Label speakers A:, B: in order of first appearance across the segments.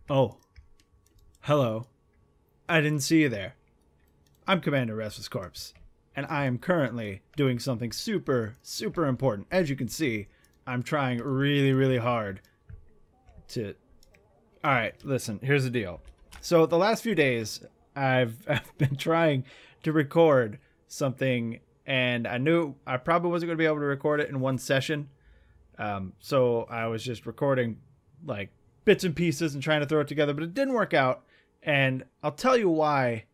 A: Oh, hello. I didn't see you there. I'm Commander RestlessCorpse, and I am currently doing something super important. As you can see, I'm trying really hard to... Alright, listen, here's the deal. So the last few days, I've been trying to record something, and I knew I probably wasn't going to be able to record it in one session. So I was just recording like bits and pieces and trying to throw it together, but it didn't work out. And I'll tell you why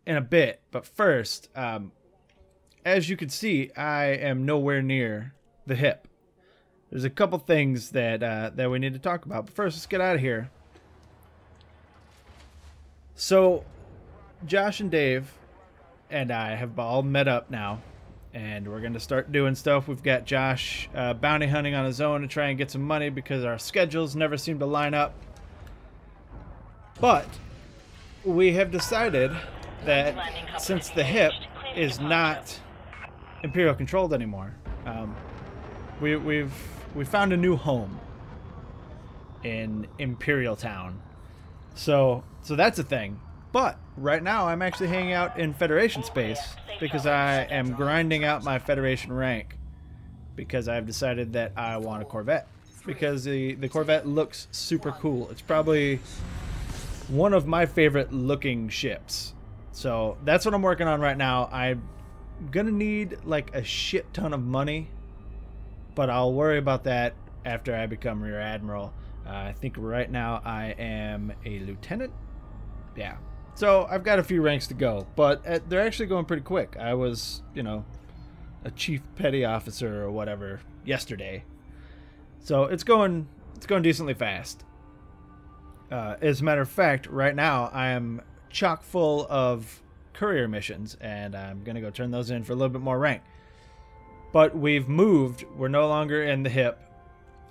A: in a bit. But first, as you can see, I am nowhere near the hip. There's a couple things that we need to talk about. But first, let's get out of here. So, Josh and Dave and I have all met up now, and we're going to start doing stuff. We've got Josh bounty hunting on his own to try and get some money because our schedules never seem to line up. But we have decided that since the hip is not Imperial controlled anymore, we found a new home in Imperial Town. So that's a thing. But right now I'm actually hanging out in Federation space because I am grinding out my Federation rank because I've decided that I want a Corvette because the Corvette looks super cool. It's probably one of my favorite looking ships. So that's what I'm working on right now. I'm gonna need like a shit ton of money, but I'll worry about that after I become Rear Admiral. I think right now I am a lieutenant. Yeah. So I've got a few ranks to go, but they're actually going pretty quick. I was, you know, a chief petty officer or whatever yesterday. So it's going decently fast. As a matter of fact, right now I am chock full of courier missions, and I'm going to go turn those in for a little bit more rank. But we've moved. We're no longer in the hip.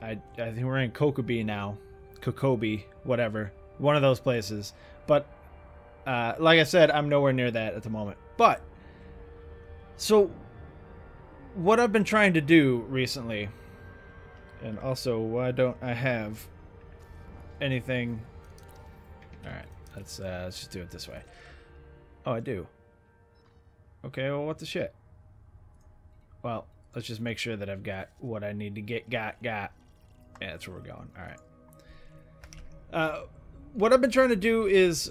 A: I think we're in Kokobi now. Kokobi, whatever. One of those places. But, like I said, I'm nowhere near that at the moment. But, so, what I've been trying to do recently, and also, why don't I have anything... Alright, let's just do it this way. Oh, I do. Okay, well, what the shit? Well, let's just make sure that I've got what I need to get. Got. Yeah, that's where we're going. Alright. What I've been trying to do is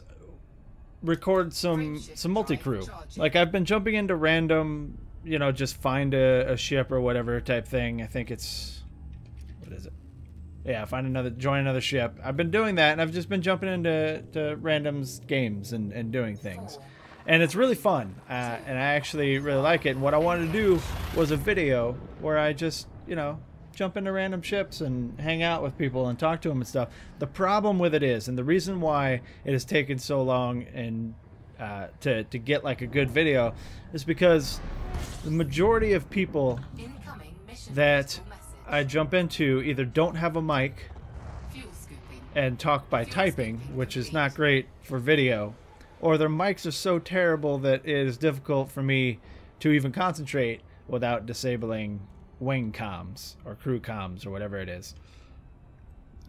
A: record some multi-crew. Like, I've been jumping into random, you know, just find a ship or whatever type thing. I think it's... What is it? Yeah, join another ship. I've been doing that, and I've just been jumping into randoms games and doing things. And it's really fun, and I actually really like it. And what I wanted to do was a video where I just, you know, jump into random ships and hang out with people and talk to them and stuff. The problem with it is, and the reason why it has taken so long and to get like a good video, is because the majority of people that I jump into either don't have a mic and talk by typing, which is not great for video, or their mics are so terrible that it is difficult for me to even concentrate without disabling wing comms or crew comms or whatever it is.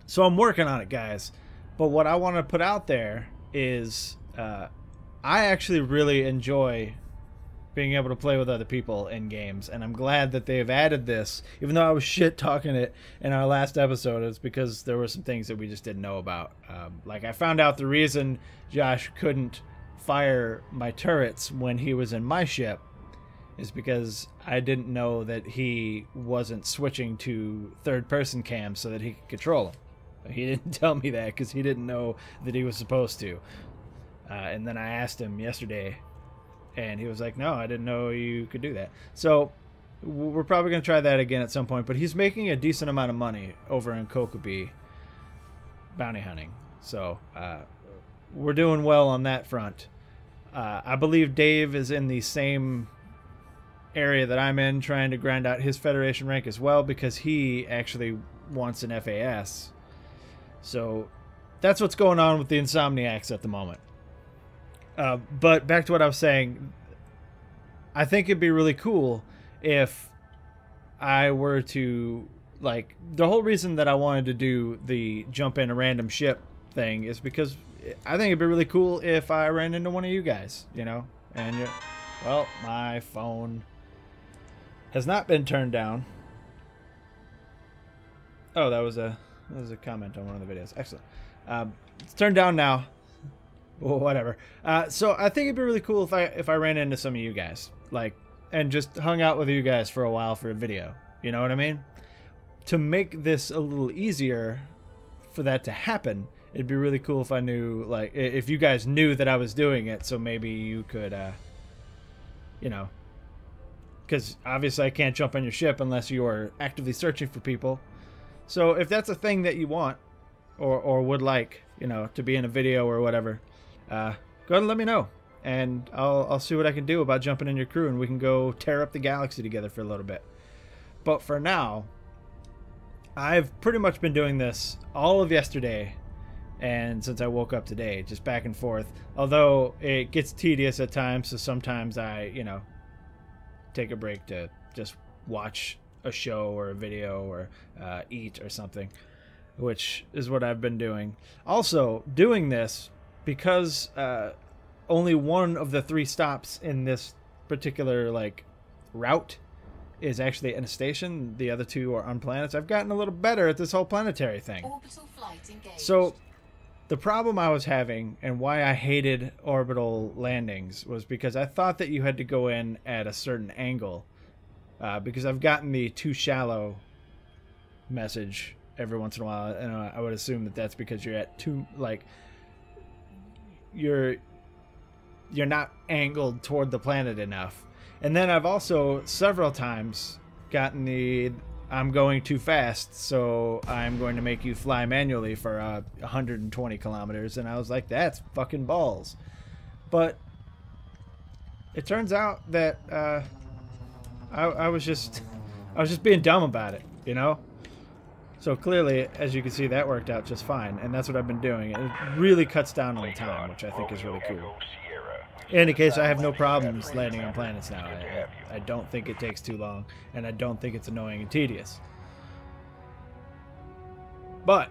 A: So I'm working on it, guys. But what I want to put out there is I actually really enjoy being able to play with other people in games, and I'm glad that they've added this. Even though I was shit talking it in our last episode, it's because there were some things that we just didn't know about. Like, I found out the reason Josh couldn't fire my turrets when he was in my ship is because I didn't know that he wasn't switching to third-person cam so that he could control them. He didn't tell me that because he didn't know that he was supposed to. And then I asked him yesterday, and he was like, no, I didn't know you could do that. So we're probably going to try that again at some point. But he's making a decent amount of money over in Kokobi bounty hunting. So we're doing well on that front. I believe Dave is in the same area that I'm in, trying to grind out his Federation rank as well, because he actually wants an FAS. So that's what's going on with the Insomniacs at the moment. But back to what I was saying, I think it'd be really cool if I were to, like, the whole reason that I wanted to do the jump in a random ship thing is because I think it'd be really cool if I ran into one of you guys, you know, and you, well, my phone has not been turned down. Oh, that was a comment on one of the videos. Excellent. It's turned down now. Well, whatever. So I think it'd be really cool if I ran into some of you guys, like, and just hung out with you guys for a while for a video. You know what I mean? To make this a little easier for that to happen, it'd be really cool if I knew, like, if you guys knew that I was doing it, so maybe you could, you know, because obviously I can't jump on your ship unless you are actively searching for people. So if that's a thing that you want, or would like, you know, to be in a video or whatever, go ahead and let me know, and I'll see what I can do about jumping in your crew, and we can go tear up the galaxy together for a little bit. But for now, I've pretty much been doing this all of yesterday, and since I woke up today, just back and forth. Although it gets tedious at times, so sometimes I, you know, take a break to just watch a show or a video or eat or something, which is what I've been doing. Also, doing this because only one of the 3 stops in this particular, like, route is actually in a station. The other 2 are on planets. I've gotten a little better at this whole planetary thing.
B: Orbital flight engaged.
A: So the problem I was having and why I hated orbital landings was because I thought that you had to go in at a certain angle, because I've gotten the too shallow message every once in a while, and I would assume that that's because you're at too, like, you're not angled toward the planet enough. And then I've also several times gotten the I'm going too fast, so I'm going to make you fly manually for 120 kilometers, and I was like, that's fucking balls. But it turns out that I was just being dumb about it, you know? So clearly, as you can see, that worked out just fine, and that's what I've been doing. It really cuts down on the time, which I think is really cool. In any case, I have no problems landing on planets now. I don't think it takes too long, and I don't think it's annoying and tedious. But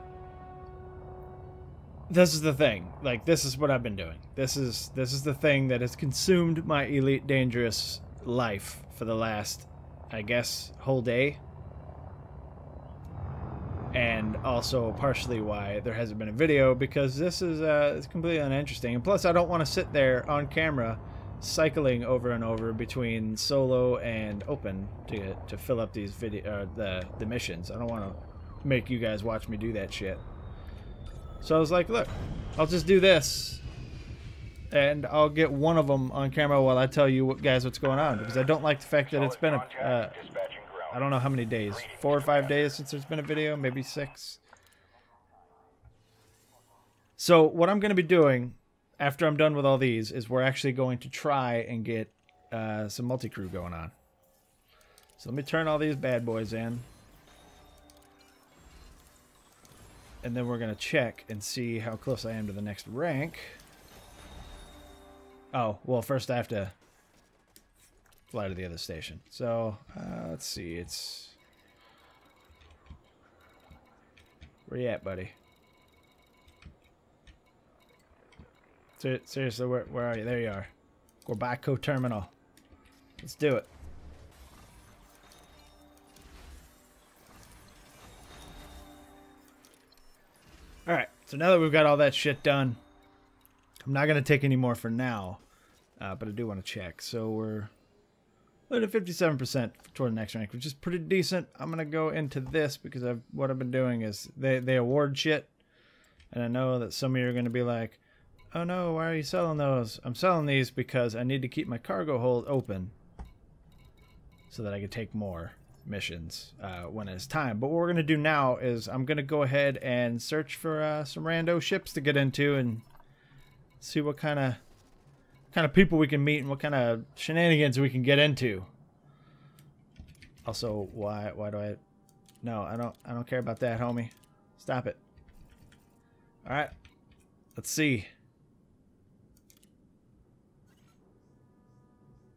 A: this is the thing. Like, this is what I've been doing. This is the thing that has consumed my Elite Dangerous life for the last, I guess, whole day. And also partially why there hasn't been a video, because this is it's completely uninteresting. And plus, I don't want to sit there on camera cycling over and over between solo and open to fill up these the missions. I don't want to make you guys watch me do that shit. So I was like, look, I'll just do this, and I'll get one of them on camera while I tell you guys what's going on, because I don't like the fact that it's been I don't know how many days, 4 or 5 days since there's been a video, maybe 6. So what I'm going to be doing after I'm done with all these is we're actually going to try and get some multi-crew going on. So let me turn all these bad boys in. And then we're going to check and see how close I am to the next rank. Oh, well, first I have to fly to the other station. So, let's see, it's... Where you at, buddy? Seriously, where are you? There you are. Gorbaco Terminal. Let's do it. Alright, so now that we've got all that shit done, I'm not going to take any more for now, but I do want to check. So we're at 57% toward the next rank, which is pretty decent. I'm going to go into this because what I've been doing is they award shit. And I know that some of you are going to be like, oh no, why are you selling those? I'm selling these because I need to keep my cargo hold open so that I can take more missions when it's time. But what we're going to do now is I'm going to go ahead and search for some rando ships to get into and see what kind of people we can meet and what kind of shenanigans we can get into. Also, why do I... No, I don't care about that, homie. Stop it. All right. Let's see.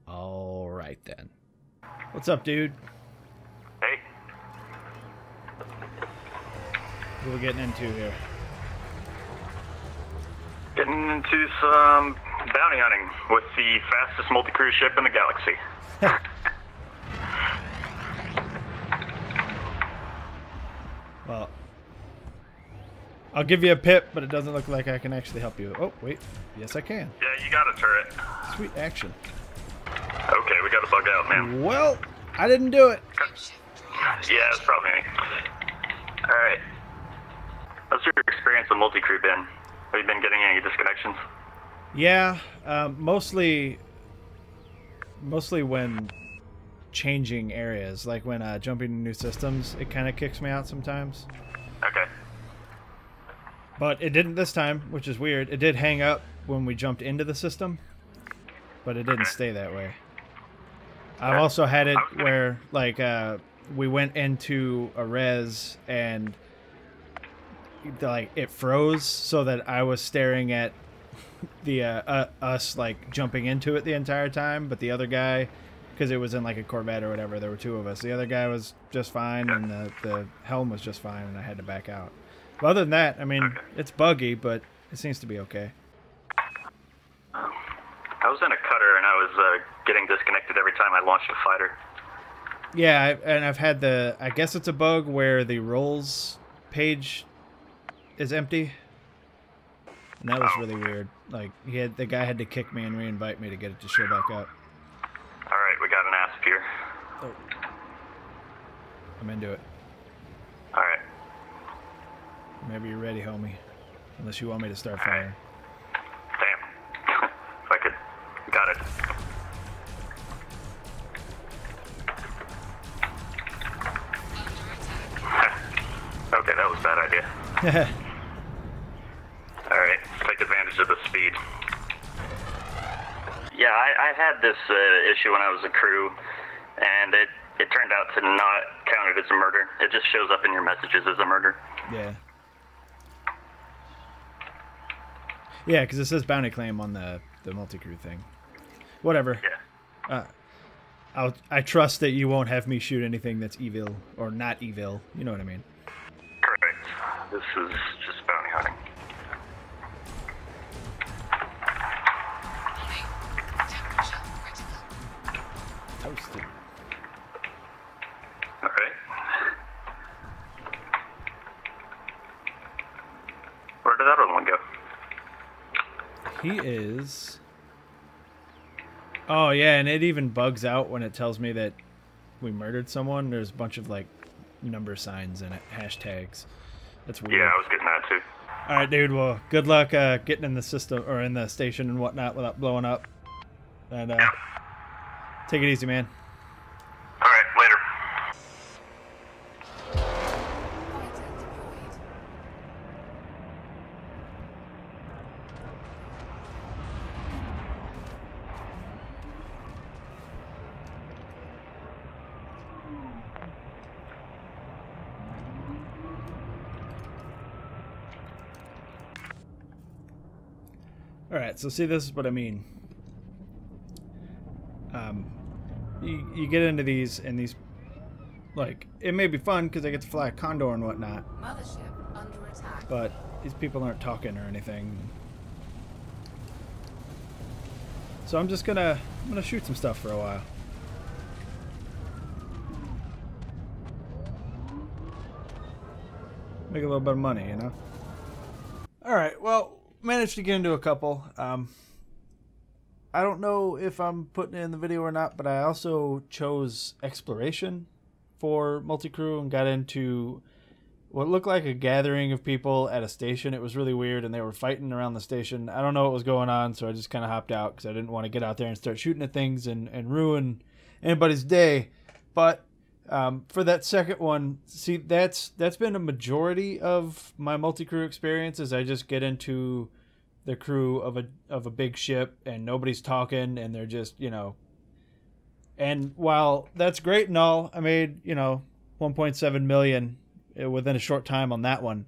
A: All right then. What's up, dude?
C: Hey.
A: What are we getting into here?
B: getting into some bounty hunting with the fastest multi-crew ship in the galaxy.
A: Well, I'll give you a pip, but it doesn't look like I can actually help you. Oh, wait. Yes, I can.
B: Yeah, you got a turret.
A: Sweet action.
B: Okay, we got to bug out, man.
A: Well, I didn't do it.
B: Yeah, it's probably me. Alright. How's your experience with Multicrew been? Have you been getting any disconnections?
A: Yeah, mostly when changing areas, like when jumping to new systems, it kind of kicks me out sometimes.
B: Okay.
A: But it didn't this time, which is weird. It did hang up when we jumped into the system, but it didn't stay that way. I've also had it where, like, we went into a res and like it froze so that I was staring at the us like jumping into it the entire time, but the other guy, because it was in like a Corvette or whatever, there were two of us. The other guy was just fine, and the helm was just fine, and I had to back out. But other than that, I mean, it's buggy, but it seems to be okay.
B: I was in a cutter and I was getting disconnected every time I launched a fighter.
A: Yeah, and I've had I guess it's a bug where the roles page is empty. And that was really weird. Like, the guy had to kick me and re-invite me to get it to show back up.
B: Alright, we got an asp here.
A: Oh. I'm into it.
B: Alright.
A: Whenever you're ready, homie. Unless you want me to start firing.
B: Damn. If I could. Got it. Okay, that was a bad idea. Alright, take advantage of the speed. Yeah, I had this issue when I was a crew, and it turned out to not count it as a murder. It just shows up in your messages as a murder.
A: Yeah. Yeah, because it says bounty claim on the multi-crew thing. Whatever.
B: Yeah.
A: I trust that you won't have me shoot anything that's evil or not evil. You know what I mean?
B: Correct. This is just bounty hunting.
A: Toasted.
B: Alright. Where did that other one go?
A: He is... Oh, yeah, and it even bugs out when it tells me that we murdered someone. There's a bunch of, like, number signs in it, hashtags. That's weird.
B: Yeah, I was getting that too.
A: All right, dude. Well, good luck getting in the system or in the station and whatnot without blowing up. And take it easy, man.
B: All right, later.
A: Alright, so see, this is what I mean. You get into these, and these, like, it may be fun because I get to fly a Condor and whatnot.
C: Mothership under attack.
A: But these people aren't talking or anything. So I'm just gonna shoot some stuff for a while. Make a little bit of money, you know? Alright, well, managed to get into a couple. I don't know if I'm putting it in the video or not, but I also chose exploration for Multicrew and got into what looked like a gathering of people at a station. It was really weird, and they were fighting around the station. I don't know what was going on, so I just kind of hopped out because I didn't want to get out there and start shooting at things and ruin anybody's day. But for that second one, see, that's been a majority of my Multicrew experiences. I just get into the crew of a big ship and nobody's talking and they're just, you know, and while that's great and all, I made, you know, 1.7 million within a short time on that one.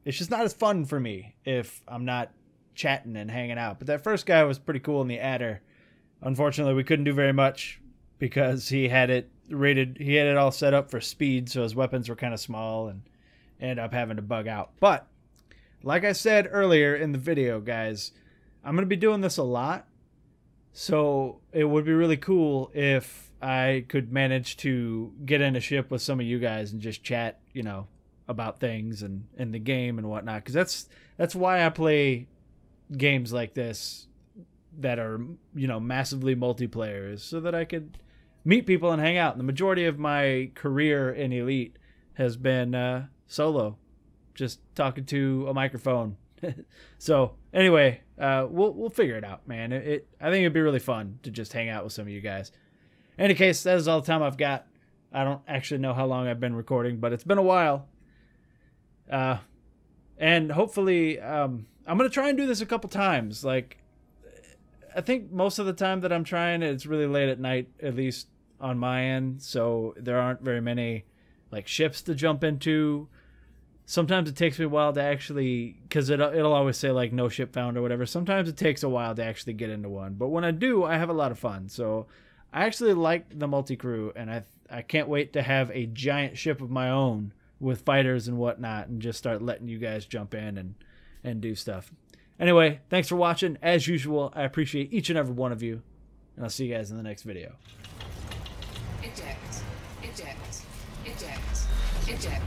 A: It's just not as fun for me if I'm not chatting and hanging out. But that first guy was pretty cool in the adder. Unfortunately, we couldn't do very much because he had it rated, he had it all set up for speed, so his weapons were kind of small and ended up having to bug out. But like I said earlier in the video, guys, I'm going to be doing this a lot. So it would be really cool if I could manage to get in a ship with some of you guys and just chat, you know, about things and the game and whatnot. Because that's why I play games like this that are, you know, massively multiplayer, is so that I could meet people and hang out. And the majority of my career in Elite has been solo, just talking to a microphone. So anyway, we'll figure it out, man. I think it'd be really fun to just hang out with some of you guys. In any case, that is all the time I've got. I don't actually know how long I've been recording, but it's been a while. And hopefully, I'm gonna try and do this a couple times. Like, I think most of the time that I'm trying, it's really late at night, at least on my end. So there aren't very many like ships to jump into. Sometimes it takes me a while to actually, because it'll always say like no ship found or whatever. Sometimes it takes a while to actually get into one, but when I do, I have a lot of fun. So I actually like the Multicrew, and I can't wait to have a giant ship of my own with fighters and whatnot, and just start letting you guys jump in and do stuff. Anyway, thanks for watching. As usual, I appreciate each and every one of you, and I'll see you guys in the next video.
C: Eject. Eject. Eject. Eject.